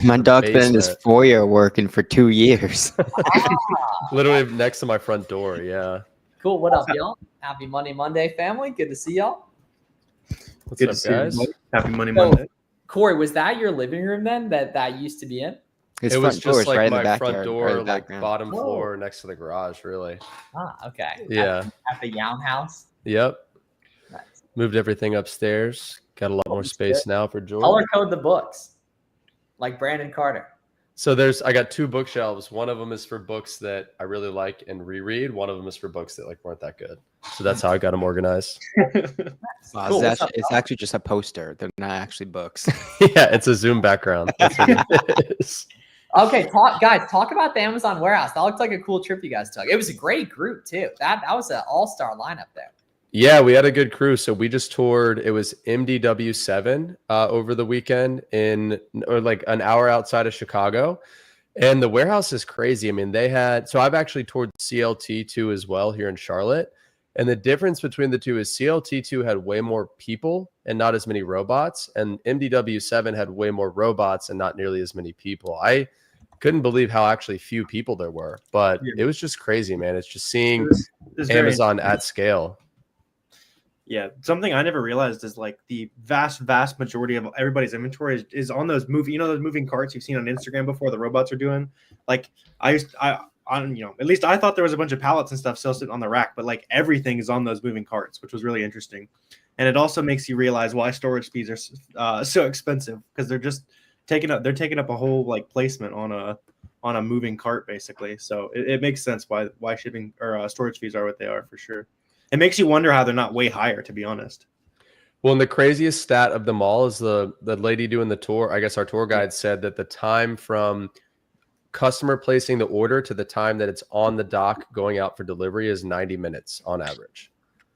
My the dog's been in his basement. foyer working for 2 years. Literally next to my front door. Yeah. Cool. What up, y'all? Happy Monday, family. Good to see y'all. What's Good up, to see you, guys? buddy. Happy Money So, Monday. Corey, was that your living room then that used to be in? His It was front door just is like right in the my front backyard, or door, the like background. bottom Whoa. floor next to the garage, really. Ah, okay. Yeah. At the Young House. Yep. Nice. Moved everything upstairs. Got a lot more space now for George. Color code the books, like Brandon Carter. So I got 2 bookshelves. One of them is for books that I really like and reread. One of them is for books that like weren't that good. So that's how I got them organized. Wow, Cool. it's actually just a poster. They're not actually books. Yeah, it's a Zoom background. That's what it is. Okay, talk about the Amazon warehouse. That looked like a cool trip you guys took. It was a great group too. That was an all-star lineup there. Yeah, we had a good crew. So we just toured. It was MDW7 over the weekend or like an hour outside of Chicago. And the warehouse is crazy. I mean, I've actually toured CLT2 as well here in Charlotte. And the difference between the two is CLT2 had way more people and not as many robots. And MDW7 had way more robots and not nearly as many people. I couldn't believe how actually few people there were. But it was just crazy, man. It's just seeing Amazon at scale. Yeah, something I never realized is like the vast majority of everybody's inventory is on those those moving carts you've seen on Instagram before the robots are doing. Like at least I thought there was a bunch of pallets and stuff still sitting on the rack, but like everything is on those moving carts, which was really interesting. And it also makes you realize why storage fees are so expensive, because they're taking up a whole like placement on a moving cart basically. So it makes sense why shipping or storage fees are what they are for sure. It makes you wonder how they're not way higher, to be honest. Well, and the craziest stat of them all is the lady doing the tour. I guess our tour guide said that the time from customer placing the order to the time that it's on the dock going out for delivery is 90 minutes on average.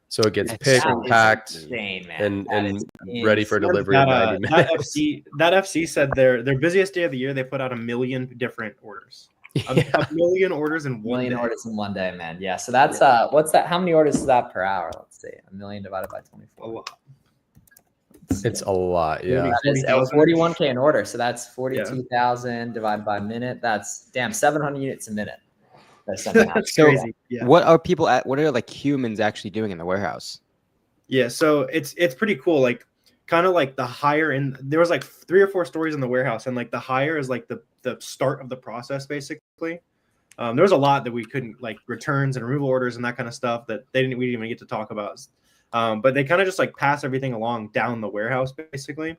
So it gets picked, packed, insane, and ready for delivery in 90 minutes. That FC said their busiest day of the year, they put out 1 million different orders. Yeah. 1 million orders in 1 day. Orders in 1 day, man. Yeah. So that's what's that? How many orders is that per hour? Let's see. 1 million divided by 24. A lot. It's a lot, yeah. That is 41K an order. So that's 42,000 divided by minute. That's 700 units a minute. That's crazy. Yeah. What are like humans actually doing in the warehouse? Yeah, so it's pretty cool. Like kind of like the higher end, there was like 3 or 4 stories in the warehouse, and like the higher is like the start of the process basically. There was a lot that we couldn't, like returns and removal orders and that kind of stuff that we didn't even get to talk about. But they kind of just like pass everything along down the warehouse basically.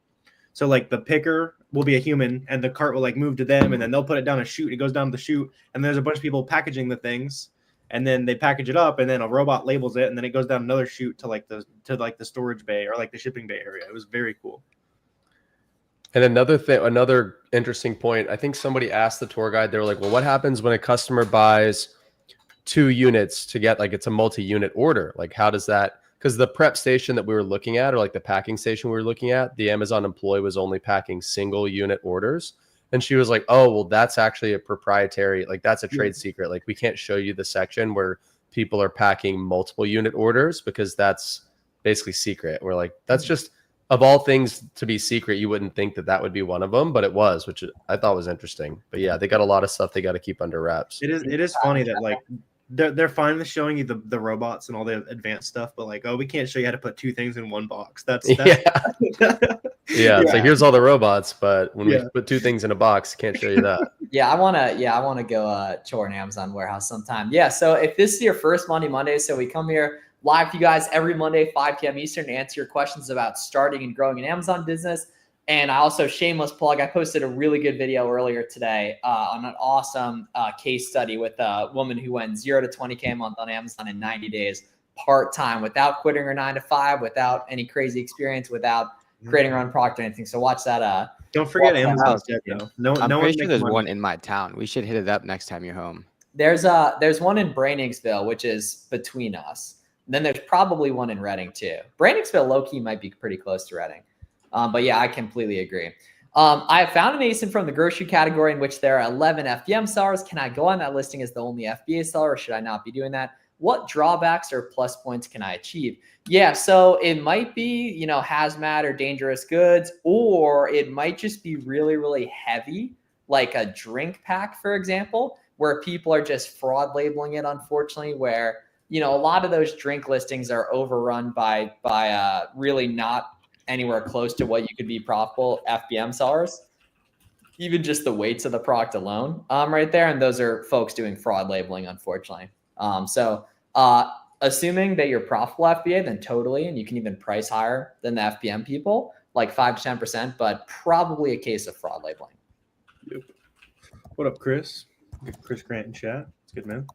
So like the picker will be a human, and the cart will like move to them, and then they'll put it down a chute. It goes down the chute, and there's a bunch of people packaging the things, and then they package it up, and then a robot labels it, and then it goes down another chute to the storage bay or like the shipping bay area. It was very cool. And another interesting point, I think somebody asked the tour guide, they were like, well, what happens when a customer buys 2 units to get, like, it's a multi-unit order? Like, how does that, because the prep station that we were looking at, or like the packing station we were looking at, the Amazon employee was only packing single unit orders. And she was like, oh, well, that's actually a proprietary, like that's a trade secret. Like we can't show you the section where people are packing multiple unit orders because that's basically secret. We're like, that's just, of all things to be secret, you wouldn't think that would be one of them, but it was, which I thought was interesting. But yeah, they got a lot of stuff they got to keep under wraps. It is funny that like they're fine with showing you the robots and all the advanced stuff, but like, oh, we can't show you how to put 2 things in one box. That's yeah. It's like, here's all the robots, but when we put 2 things in a box, can't show you that. I want to go chore an Amazon warehouse sometime. Yeah. So if this is your first Monday, so we come here live to you guys every Monday, 5 p.m. Eastern, to answer your questions about starting and growing an Amazon business. And I also, shameless plug, I posted a really good video earlier today on an awesome case study with a woman who went 0 to 20K a month on Amazon in 90 days, part-time, without quitting her 9 to 5, without any crazy experience, without creating her own product or anything. So watch that. Don't forget Amazon. I'm pretty sure there's one in my town. We should hit it up next time you're home. There's one in Brainingsville, which is between us. Then there's probably one in Reading too. Brainingsville low-key might be pretty close to Reading. But yeah, I completely agree. I have found an ASIN from the grocery category in which there are 11 FBM sellers. Can I go on that listing as the only FBA seller, or should I not be doing that? what drawbacks or plus points can I achieve? Yeah, so it might be, you know, hazmat or dangerous goods, or it might just be really, really heavy, like a drink pack, for example, where people are just fraud labeling it, unfortunately, where, you know, a lot of those drink listings are overrun by really not anywhere close to what you could be profitable FBM sellers. Even just the weights of the product alone, right there. And those are folks doing fraud labeling, unfortunately. Assuming that you're profitable FBA, then totally, and you can even price higher than the FBM people, like 5 to 10%, but probably a case of fraud labeling. Yep. What up, Chris? Chris Grant in chat. It's good, man.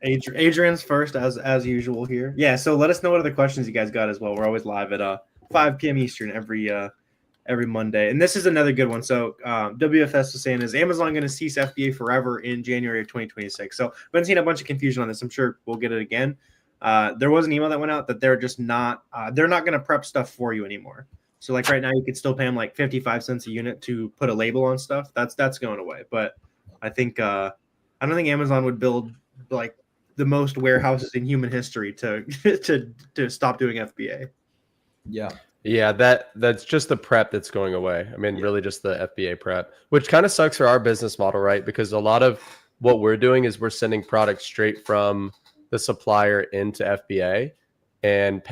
Adrian's first, as usual here. Yeah, so let us know what other questions you guys got as well. We're always live at 5 p.m. Eastern every Monday. And this is another good one. So WFS was saying, is Amazon going to cease FBA forever in January of 2026? So I've been seeing a bunch of confusion on this. I'm sure we'll get it again. There was an email that went out that they're just not they're not going to prep stuff for you anymore. So like right now you could still pay them like 55 cents a unit to put a label on stuff. That's going away. But I think I don't think Amazon would build like the most warehouses in human history to stop doing FBA. Yeah, that's just the prep that's going away. I mean, really just the FBA prep, which kind of sucks for our business model, right? Because a lot of what we're doing is we're sending products straight from the supplier into FBA and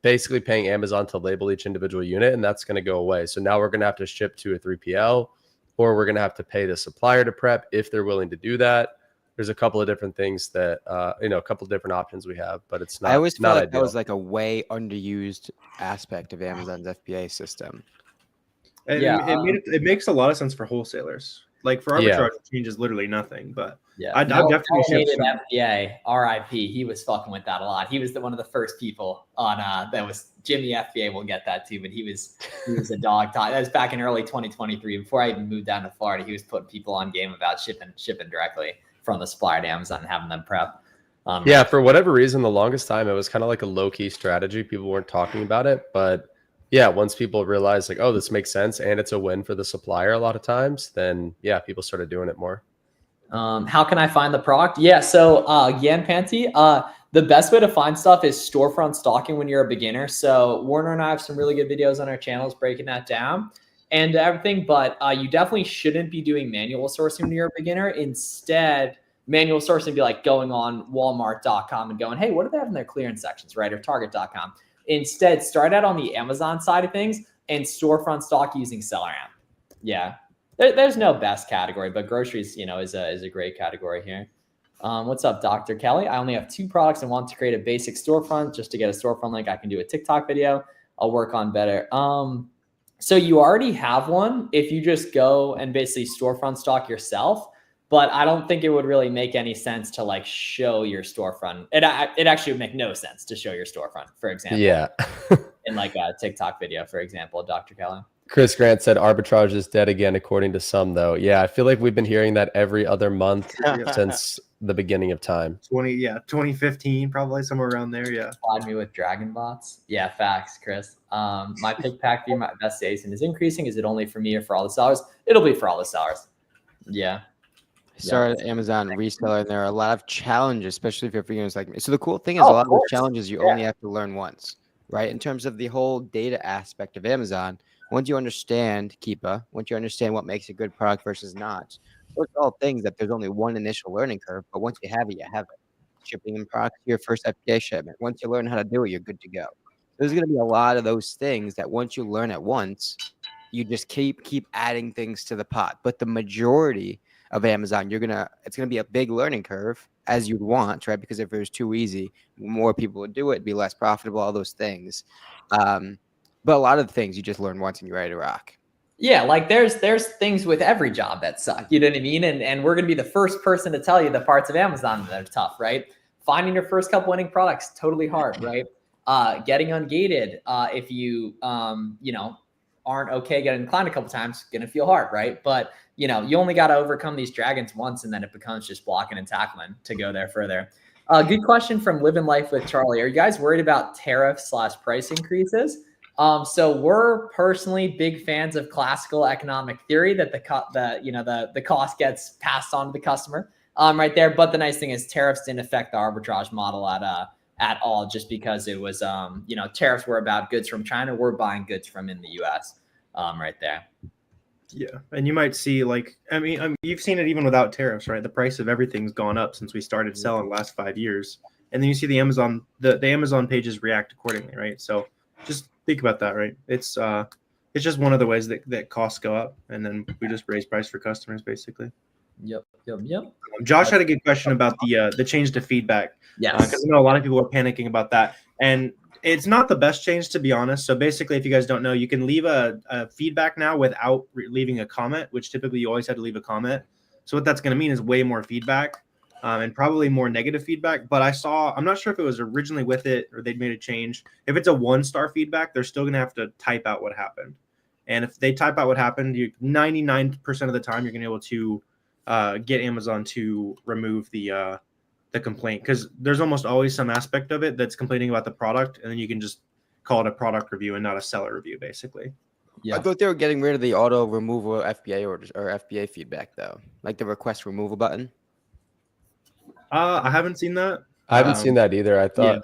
basically paying Amazon to label each individual unit, and that's going to go away. So now we're going to have to ship to a 3PL, or we're going to have to pay the supplier to prep if they're willing to do that. There's a couple of different things that, a couple of different options we have, but it's not. I always felt like ideal. that was like a way underused aspect of Amazon's FBA system. And it makes a lot of sense for wholesalers. Like for arbitrage, it changes literally nothing. But I'd definitely FBA, RIP. He was fucking with that a lot. He was one of the first people on that was Jimmy FBA. We'll get that too, but he was a dog. That was back in early 2023. Before I even moved down to Florida, he was putting people on game about shipping directly from the supplier to Amazon and having them prep. For whatever reason, the longest time it was kind of like a low-key strategy. People weren't talking about it, but yeah, once people realized like, oh, this makes sense and it's a win for the supplier a lot of times, then yeah, people started doing it more. How can I find the product? Yeah, so Yan Panty, the best way to find stuff is storefront stocking when you're a beginner. So Warner and I have some really good videos on our channels breaking that down and everything, but you definitely shouldn't be doing manual sourcing when you're a beginner. Instead, manual sourcing would be like going on Walmart.com and going, hey, what do they have in their clearance sections, right? Or Target.com. Instead, start out on the Amazon side of things and storefront stock using SellerAmp. Yeah, there's no best category, but groceries, is a great category here. What's up, Dr. Kelly? I only have 2 products and want to create a basic storefront. Just to get a storefront link, I can do a TikTok video. I'll work on better. So you already have one if you just go and basically storefront stock yourself. But I don't think it would really make any sense to like show your storefront. It actually would make no sense to show your storefront, for example. Yeah. In like a TikTok video, for example, Dr. Kelly. Chris Grant said arbitrage is dead again, according to some, though. Yeah, I feel like we've been hearing that every other month since the beginning of time. 2015, probably somewhere around there. Yeah. Applied me with dragon bots. Yeah, facts, Chris. My pick pack fee, my best ASIN is increasing. Is it only for me or for all the sellers? It'll be for all the sellers. Yeah. Started Amazon reseller, and there are a lot of challenges, especially if you're beginners like me. So the cool thing is a lot of those challenges you only have to learn once, right? In terms of the whole data aspect of Amazon, once you understand Keepa, once you understand what makes a good product versus not, those are all things that there's only one initial learning curve, but once you have it, you have it. Shipping in products to your first FBA shipment. Once you learn how to do it, you're good to go. There's going to be a lot of those things that once you learn at once, you just keep adding things to the pot. But the majority of Amazon, it's gonna be a big learning curve as you'd want, right? Because if it was too easy, more people would do it, it'd be less profitable, all those things. But a lot of the things you just learn once and you're ready to rock. Yeah, like there's things with every job that suck, you know what I mean? And we're gonna be the first person to tell you the parts of Amazon that are tough, right? Finding your first couple winning products, totally hard, right? Getting ungated, if you aren't okay getting declined a couple times, gonna feel hard, right? But you only got to overcome these dragons once, and then it becomes just blocking and tackling to go there further. Good question from Living Life with Charlie. Are you guys worried about tariff/price increases? So we're personally big fans of classical economic theory that the cost gets passed on to the customer. right there. But the nice thing is tariffs didn't affect the arbitrage model at all, just because it was, tariffs were about goods from China. We're buying goods from in the U.S. Right there. Yeah, and you might see you've seen it even without tariffs, right? The price of everything's gone up since we started selling the last 5 years, and then you see the Amazon pages react accordingly, right? So just think about that, right? It's just one of the ways that costs go up, and then we just raise price for customers, basically. Yep. Josh had a good question about the change to feedback. Yes, because I know a lot of people are panicking about that, and it's not the best change, to be honest. So basically, if you guys don't know, you can leave a feedback now without leaving a comment, which typically you always had to leave a comment. So what that's going to mean is way more feedback and probably more negative feedback. But I'm not sure if it was originally with it or they'd made a change. If it's a 1-star feedback, they're still going to have to type out what happened. And if they type out what happened, 99% of the time, you're going to be able to get Amazon to remove the complaint, because there's almost always some aspect of it that's complaining about the product, and then you can just call it a product review and not a seller review, basically. I thought they were getting rid of the auto removal FBA orders or FBA feedback, though, like the request removal button. I haven't seen that. I haven't seen that either. I thought,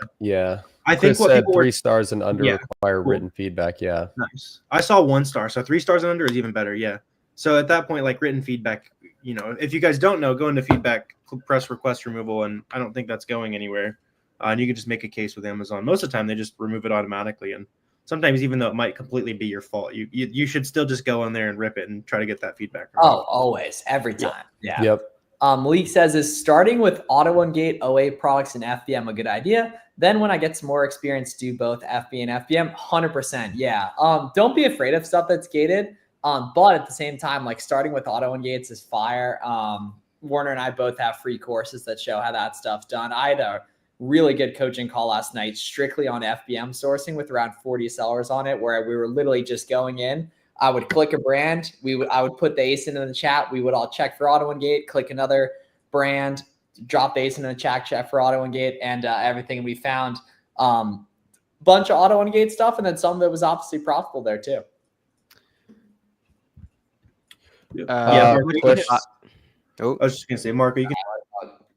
I think Chris what said people 3 were stars and under require cool. written feedback. Yeah, nice. I saw 1 star, so 3 stars and under is even better. Yeah. So at that point, like written feedback, if you guys don't know, go into feedback, press request removal, and I don't think that's going anywhere. And you can just make a case with Amazon. Most of the time, they just remove it automatically, and sometimes, even though it might completely be your fault, you should still just go in there and rip it and try to get that feedback. Oh, always, every time. Yeah. Yep. Malik says, is starting with Auto and Gate, OA products, and FBM a good idea? Then when I get some more experience, do both FB and FBM? 100%. Yeah. Don't be afraid of stuff that's gated. But at the same time, like starting with Auto and Gates is fire. Warner and I both have free courses that show how that stuff's done. I had a really good coaching call last night, strictly on FBM sourcing with around 40 sellers on it, where we were literally just going in. I would click a brand. I would put the ASIN in the chat. We would all check for Auto and Gate, click another brand, drop the ASIN in the chat, check for Auto and Gate, and everything. We found bunch of Auto and Gate stuff, and then some that was obviously profitable there too. I was just gonna say, Marco, you can.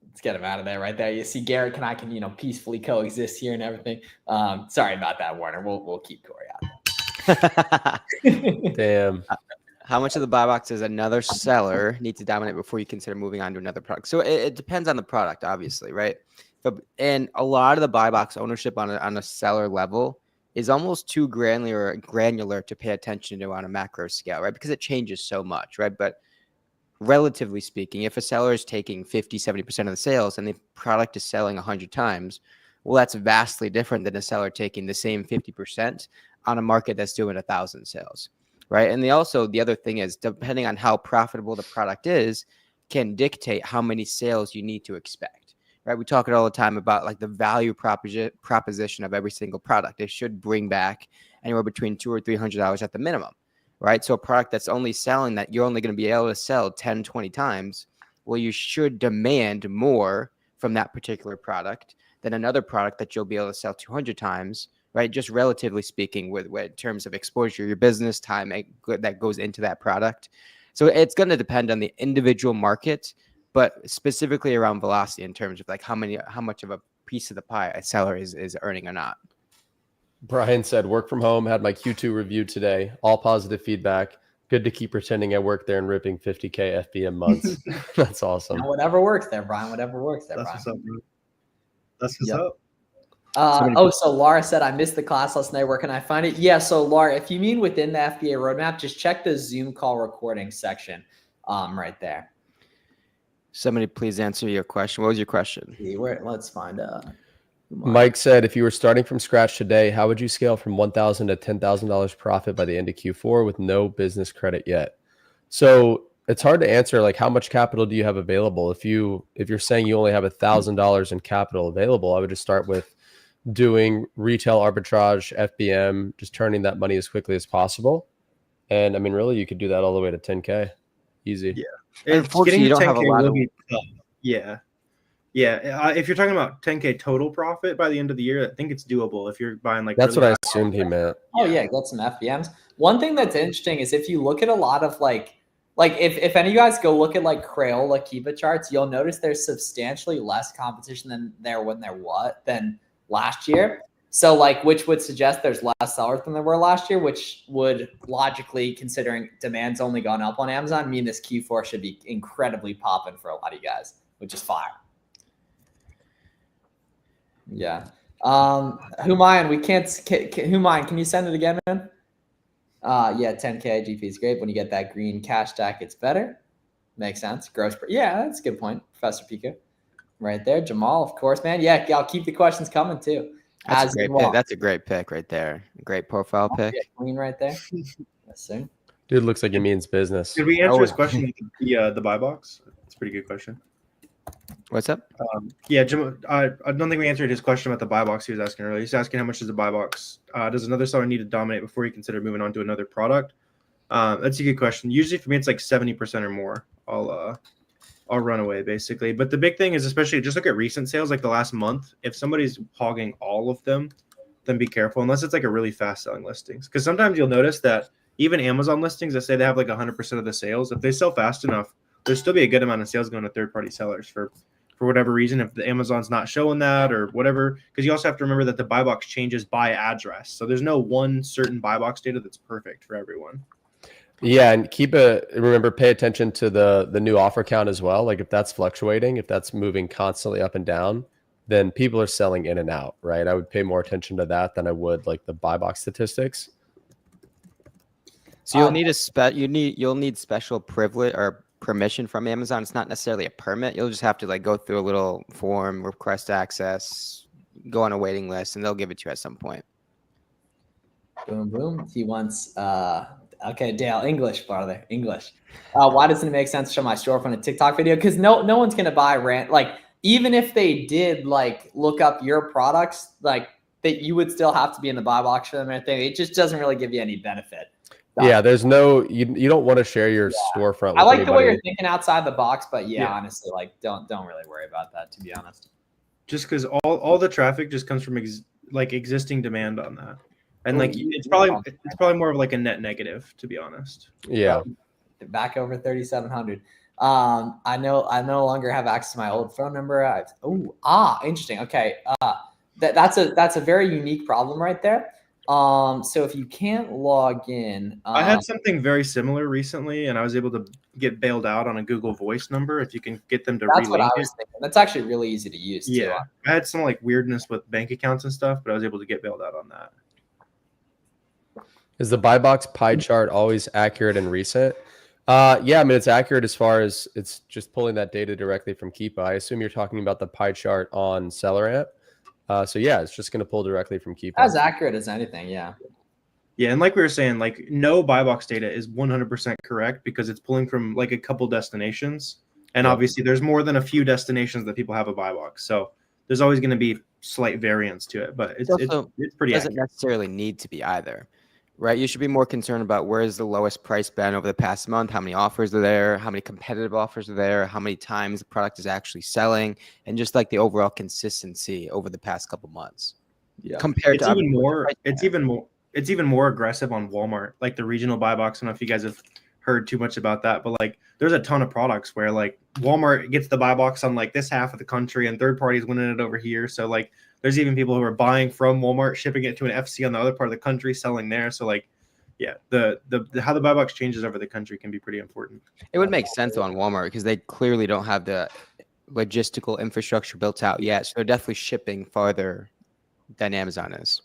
Let's get him out of there right there. You see, Garrett and I can, peacefully coexist here and everything. Sorry about that, Warner. We'll keep Corey out. Damn. How much of the buy box does another seller need to dominate before you consider moving on to another product? So it depends on the product, obviously, right? And a lot of the buy box ownership on a seller level is almost too granular to pay attention to on a macro scale, right? Because it changes so much, right? But relatively speaking, if a seller is taking 50, 70% of the sales and the product is selling 100 times, well, that's vastly different than a seller taking the same 50% on a market that's doing 1,000 sales, right? And the other thing is, depending on how profitable the product is, can dictate how many sales you need to expect, right? We talk it all the time about like the value proposition of every single product. It should bring back anywhere between $200 or $300 at the minimum, right? So a product that's only selling that you're only going to be able to sell 10, 20 times, well, you should demand more from that particular product than another product that you'll be able to sell 200 times, right? Just relatively speaking, with in terms of exposure, your business time that goes into that product. So it's going to depend on the individual market, but specifically around velocity in terms of like how much of a piece of the pie a seller is earning or not. Brian said, work from home, had my Q2 review today, all positive feedback. Good to keep pretending I work there and ripping 50K FBM months. That's awesome. Whatever works there, Brian. Whatever works there, That's Brian. what's up, bro. That's what's up. So Laura said, I missed the class last night. Where can I find it? Yeah, so Laura, if you mean within the FBA roadmap, just check the Zoom call recording section right there. Somebody please answer your question. What was your question? Let's find Mike said, if you were starting from scratch today, how would you scale from $1,000 to $10,000 profit by the end of Q4 with no business credit yet? So it's hard to answer, like, how much capital do you have available? If you're saying you only have $1,000 in capital available, I would just start with doing retail arbitrage, FBM, just turning that money as quickly as possible. And I mean, really, you could do that all the way to 10K. Easy. Yeah. Unfortunately, you don't have a lot of. Yeah. Yeah. If you're talking about 10K total profit by the end of the year, I think it's doable if you're buying like. That's really what I assumed he meant. Oh, yeah. Get some FBMs. One thing that's interesting is if you look at a lot of like Like if any of you guys go look at like Crayola Kiva charts, you'll notice there's substantially less competition than than last year. So like, which would suggest there's less sellers than there were last year, which would logically, considering demand's only gone up on Amazon, mean this Q4 should be incredibly popping for a lot of you guys, which is fire. Yeah. Humayun, we can't. Humayun, can you send it again, man? Yeah, 10K GP is great. When you get that green cash stack, it's better. Makes sense. Yeah, that's a good point, Professor Pico. Right there, Jamal, of course, man. Yeah, I'll keep the questions coming too. That's a great pick. That's a great pick right there. Great profile pick. Yeah, clean right there. Yes, sir. Dude looks like he means business. Did we answer his question with the buy box? That's a pretty good question. What's up? Yeah, Jim. I don't think we answered his question about the buy box he was asking earlier. He's asking how much is the buy box? Does another seller need to dominate before you consider moving on to another product? That's a good question. Usually for me, it's like 70% or more. I'll run away basically. But the big thing is, especially just look at recent sales, like the last month. If somebody's hogging all of them, then be careful, unless it's like a really fast selling listings. Because sometimes you'll notice that even Amazon listings that say they have like 100% of the sales, if they sell fast enough, there'll still be a good amount of sales going to third-party sellers for whatever reason, if the Amazon's not showing that or whatever. Because you also have to remember that the buy box changes by address. So there's no one certain buy box data that's perfect for everyone. Yeah, and remember, pay attention to the new offer count as well. Like if that's fluctuating, if that's moving constantly up and down, then people are selling in and out, right? I would pay more attention to that than I would like the buy box statistics. So you'll need special privilege or permission from Amazon. It's not necessarily a permit. You'll just have to like go through a little form, request access, go on a waiting list, and they'll give it to you at some point. Boom, boom. He wants okay, Dale, English, brother, English. Why doesn't it make sense to show my storefront a TikTok video? Because no one's gonna buy like even if they did like look up your products, like that you would still have to be in the buy box for them and everything. It just doesn't really give you any benefit. Yeah, there's no you don't want to share your storefront with I like anybody. the way you're thinking outside the box, but yeah, honestly, like don't really worry about that, to be honest. Just because all the traffic just comes from existing demand on that. And like it's probably more of like a net negative, to be honest. Yeah. Back over 3,700. I no longer have access to my old phone number. Interesting. Okay. That's a very unique problem right there. So if you can't log in, I had something very similar recently, and I was able to get bailed out on a Google Voice number. If you can get them to that's what I relink was thinking. That's actually really easy to use. Yeah, too. I had some like weirdness with bank accounts and stuff, but I was able to get bailed out on that. Is the buy box pie chart always accurate and recent? Yeah, I mean, it's accurate as far as it's just pulling that data directly from Keepa. I assume you're talking about the pie chart on SellerAmp. So yeah, it's just going to pull directly from Keepa. As accurate as anything, yeah. Yeah, and like we were saying, like no buy box data is 100% correct because it's pulling from like a couple destinations. And obviously there's more than a few destinations that people have a buy box. So there's always going to be slight variance to it, but it's pretty doesn't accurate. necessarily need to be either. Right, you should be more concerned about where is the lowest price been over the past month, how many offers are there, how many competitive offers are there, how many times the product is actually selling, and just like the overall consistency over the past couple months. Yeah, compared it's to even more aggressive on Walmart, like the regional buy box. I don't know if you guys have heard too much about that, but like there's a ton of products where like Walmart gets the buy box on like this half of the country, and third parties winning it over here. So like there's even people who are buying from Walmart, shipping it to an FC on the other part of the country, selling there. So like, yeah, the how the buy box changes over the country can be pretty important. It would make sense on Walmart because they clearly don't have the logistical infrastructure built out yet. So they're definitely shipping farther than Amazon is.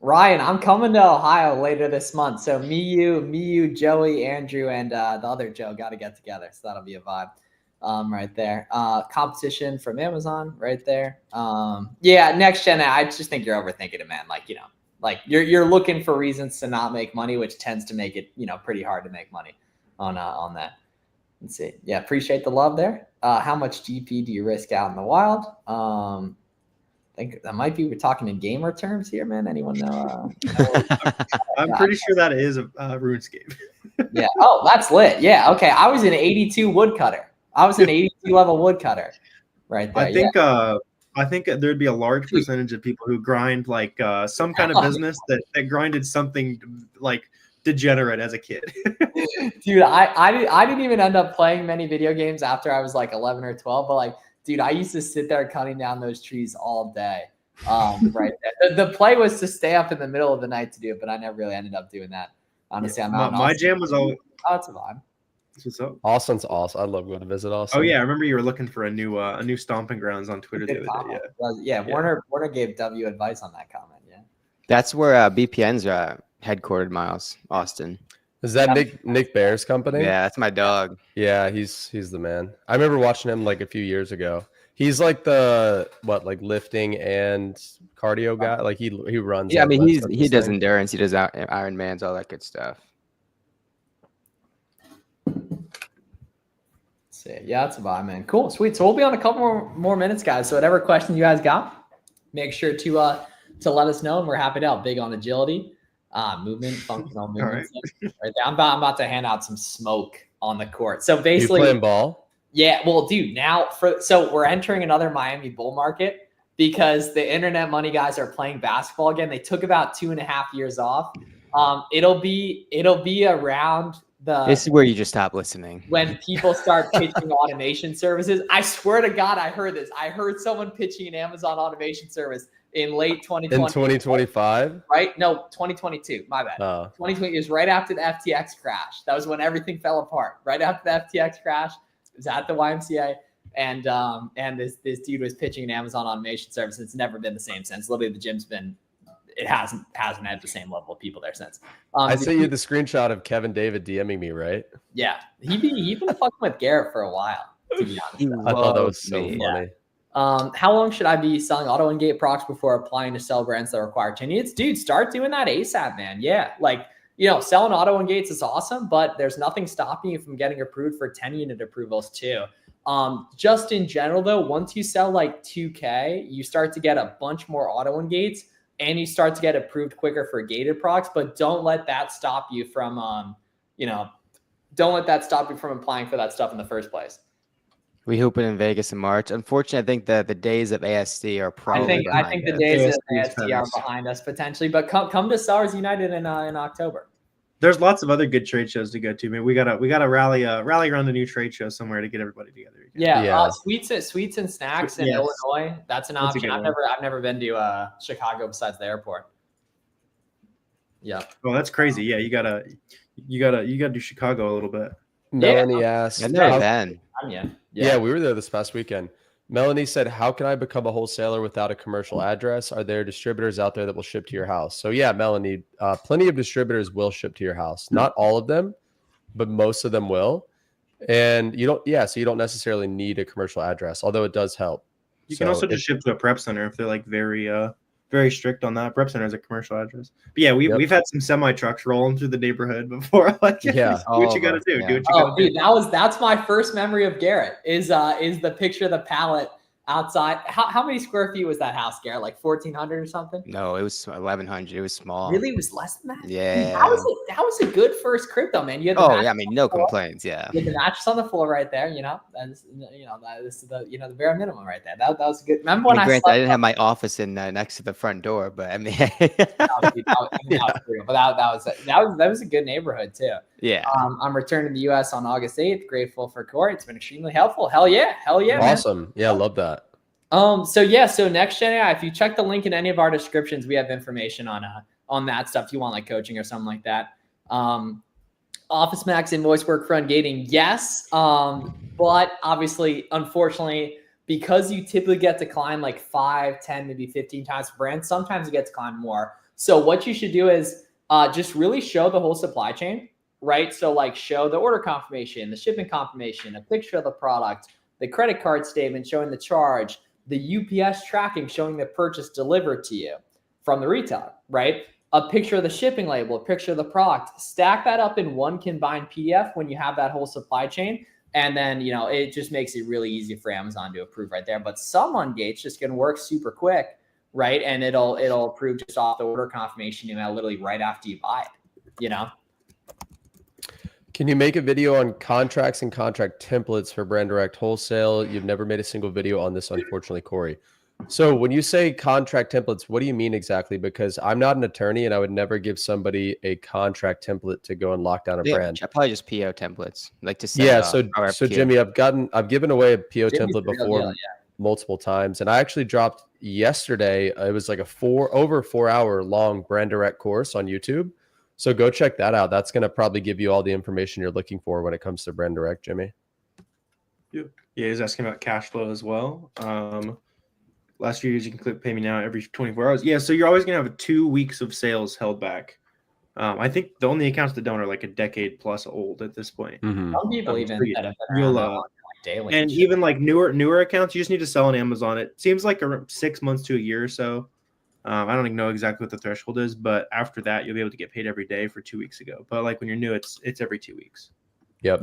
Ryan, I'm coming to Ohio later this month. So me, you, Joey, Andrew, and the other Joe got to get together. So that'll be a vibe. Right there. Competition from Amazon right there. Yeah, next gen. I just think you're overthinking it, man. Like, like you're looking for reasons to not make money, which tends to make it, pretty hard to make money on that. Let's see. Yeah, appreciate the love there. How much GP do you risk out in the wild? I think that might be, we're talking in gamer terms here, man. Anyone know? I'm pretty sure that is a RuneScape. Yeah. Oh, that's lit. Yeah. Okay. I was an 82 woodcutter. I was an 82 level woodcutter right there. I think there'd be a large percentage of people who grind like some kind of business that grinded something like degenerate as a kid. Dude, I didn't even end up playing many video games after I was like 11 or 12, but like, dude, I used to sit there cutting down those trees all day. Right there. The play was to stay up in the middle of the night to do it, but I never really ended up doing that. Honestly, I'm out. My jam was always. Oh, it's a vibe. What's up? Austin's awesome. I'd love going to visit Austin. Oh yeah, I remember you were looking for a new stomping grounds on Twitter the other day. Yeah. Warner gave W advice on that comment. Yeah. That's where BPN's headquartered, Miles, Austin. Is that Nick Bear's company? Yeah, that's my dog. Yeah, he's the man. I remember watching him like a few years ago. He's like the lifting and cardio guy. Like he runs. Yeah, I mean lifts, he does endurance. He does Ironmans, all that good stuff. Yeah, that's a vibe, man. Cool, sweet. So we'll be on a couple more minutes, guys. So whatever questions you guys got, make sure to let us know, and we're happy to help. Big on agility, movement, functional movement. Right there. I'm about to hand out some smoke on the court. So basically, you playing ball? Yeah, well, dude. So we're entering another Miami bull market because the internet money guys are playing basketball again. They took about 2.5 years off. It'll be around. This is where you just stop listening. When people start pitching automation services. I swear to God, I heard this. I heard someone pitching an Amazon automation service in late 2020. In 2025? Right? No, 2022. My bad. 2020 is right after the FTX crash. That was when everything fell apart. Right after the FTX crash, it was at the YMCA. And this dude was pitching an Amazon automation service. It's never been the same since. Literally, the gym's been... It hasn't had the same level of people there since. I sent you the screenshot of Kevin David DMing me, right? Yeah, he been fucking with Garrett for a while. To be honest, I thought that was so funny. Yeah. How long should I be selling auto and gate procs before applying to sell brands that require 10 units? Dude, start doing that ASAP, man. Yeah, like selling auto and gates is awesome, but there's nothing stopping you from getting approved for 10 unit approvals too. Just in general though, once you sell like 2K, you start to get a bunch more auto and gates. And you start to get approved quicker for gated procs, but don't let that stop you from, don't let that stop you from applying for that stuff in the first place. We hoop it in Vegas in March. Unfortunately, I think that the days of ASD are probably. I think the days of ASD are behind us potentially, but come to Sellers United in October. There's lots of other good trade shows to go to. Man, we gotta rally around a new trade show somewhere to get everybody together again. Yeah. Sweets and snacks in Illinois. That's an option. I've never been to Chicago besides the airport. Yeah. Well, that's crazy. Yeah, you gotta do Chicago a little bit. Melanie asked. I've never been. Yeah, we were there this past weekend. Melanie said, how can I become a wholesaler without a commercial address? Are there distributors out there that will ship to your house? So yeah, Melanie, plenty of distributors will ship to your house. Not all of them, but most of them will. And you don't necessarily need a commercial address, although it does help. You can also just ship to a prep center if they're like very strict on that. Prep center is a commercial address. But yeah, we've had some semi trucks rolling through the neighborhood before. Like, do what you got to do. Yeah. Do what you got to do. That's my first memory of Garrett is the picture of the pallet outside. How many square feet was that house, Garrett? Like 1,400 or something? No, it was 1,100. It was small. Really, it was less than that. Yeah. That was a good first crib though, man. You had I mean, no complaints. Yeah. You had the mattress on the floor right there. That's the bare minimum right there. That was good. Remember when I didn't have my office in next to the front door, but I mean, that was a good neighborhood too. Yeah. I'm returning to the U.S. on August 8th. Grateful for Corey. It's been extremely helpful. Hell yeah, awesome. Man. Yeah, I love that. So next gen AI, if you check the link in any of our descriptions, we have information on that stuff. If you want like coaching or something like that. Office Max invoice workfront gating, yes. But obviously, unfortunately, because you typically get declined like 5, 10, maybe 15 times per brand, sometimes you get declined more. So what you should do is just really show the whole supply chain, right? So like show the order confirmation, the shipping confirmation, a picture of the product, the credit card statement showing the charge, the UPS tracking showing the purchase delivered to you from the retailer, right? A picture of the shipping label, a picture of the product, stack that up in one combined PDF when you have that whole supply chain. And then, it just makes it really easy for Amazon to approve right there. But some on-gate's just going to work super quick, right? And it'll approve just off the order confirmation email literally right after you buy it, Can you make a video on contracts and contract templates for brand direct wholesale? You've never made a single video on this, unfortunately, Corey. So when you say contract templates, what do you mean exactly? Because I'm not an attorney and I would never give somebody a contract template to go and lock down a brand. Probably just PO templates, like to set Yeah. it up. So Jimmy, I've given away a PO Jimmy's template the real before deal, multiple times. And I actually dropped yesterday. It was like over 4 hour long brand direct course on YouTube. So go check that out. That's going to probably give you all the information you're looking for when it comes to brand direct, Jimmy. Yeah, he's asking about cash flow as well. Last few years, you can click pay me now every 24 hours. Yeah, so you're always going to have 2 weeks of sales held back. I think the only accounts that don't are like a decade plus old at this point. Mm-hmm. Some people even that have been You'll, around like daily. And even like newer accounts, you just need to sell on Amazon. It seems like around 6 months to a year or so. I don't even know exactly what the threshold is, but after that, you'll be able to get paid every day for 2 weeks ago. But like when you're new, it's every 2 weeks. Yep.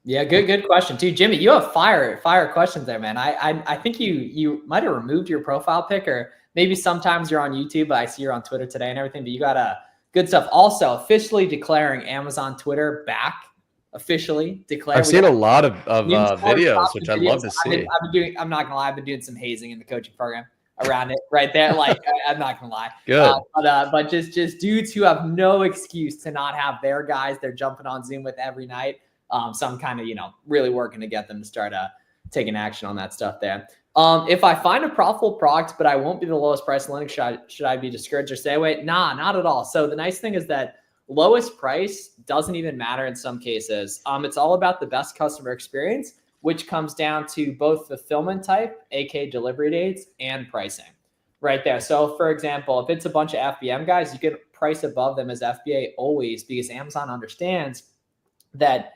Yeah, good question too, Jimmy. You have fire questions there, man. I think you might have removed your profile pic, or maybe sometimes you're on YouTube, but I see you're on Twitter today and everything. But you got good stuff. Also, officially declaring Amazon Twitter back. Officially declared. I've seen a lot of videos, which I'd love to see. I'm not gonna lie. I've been doing some hazing in the coaching program around it right there. Like I'm not gonna lie. Good. But just dudes who have no excuse to not have their guys they're jumping on Zoom with every night. So I'm kind of, really working to get them to start taking action on that stuff there. If I find a profitable product, but I won't be the lowest price in Linux, should I be discouraged or stay away? Nah, not at all. So the nice thing is that lowest price doesn't even matter in some cases. It's all about the best customer experience, which comes down to both fulfillment type, aka delivery dates, and pricing right there. So for example, if it's a bunch of FBM guys, you can price above them as FBA always, because Amazon understands that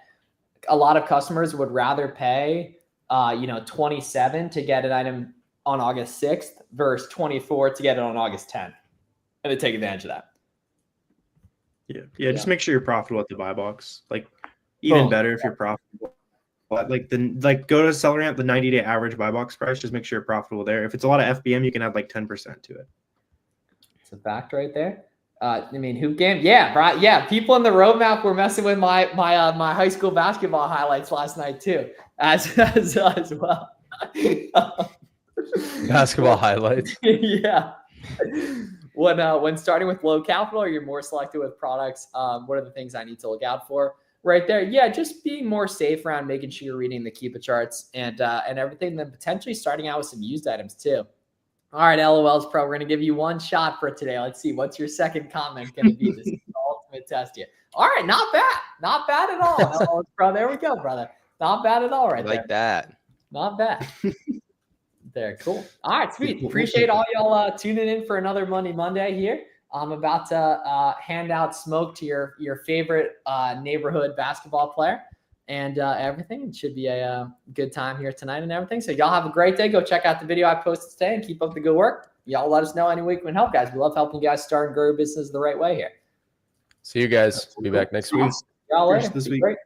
a lot of customers would rather pay, 27 to get an item on August 6th versus 24 to get it on August 10th, and they take advantage of that. Yeah. Just make sure you're profitable at the buy box. Like even better if you're profitable. But go to Seller Amp, the 90-day average buy box price. Just make sure you're profitable there. If it's a lot of FBM, you can add like 10% to it. It's a fact right there. Hoop game. Yeah, right. Yeah. People in the roadmap were messing with my high school basketball highlights last night too, as well. Basketball highlights. Yeah. When starting with low capital, or you're more selective with products, what are the things I need to look out for? Right there. Yeah, just being more safe around making sure you're reading the Keepa charts and everything, then potentially starting out with some used items too. All right, LOLs Pro, we're going to give you one shot for today. Let's see. What's your second comment going to be? This is the ultimate test here. All right, not bad. Not bad at all. LOLs Pro, there we go, brother. Not bad at all right there. Like that. Not bad. There, cool. All right, sweet. Appreciate all y'all tuning in for another Money Monday here. I'm about to hand out smoke to your favorite neighborhood basketball player. And everything. It should be a good time here tonight and everything. So y'all have a great day. Go check out the video I posted today and keep up the good work. Y'all let us know any way we can help, guys. We love helping you guys start and grow your business the right way here. See you guys. Be back next week. Y'all later. This week. Great.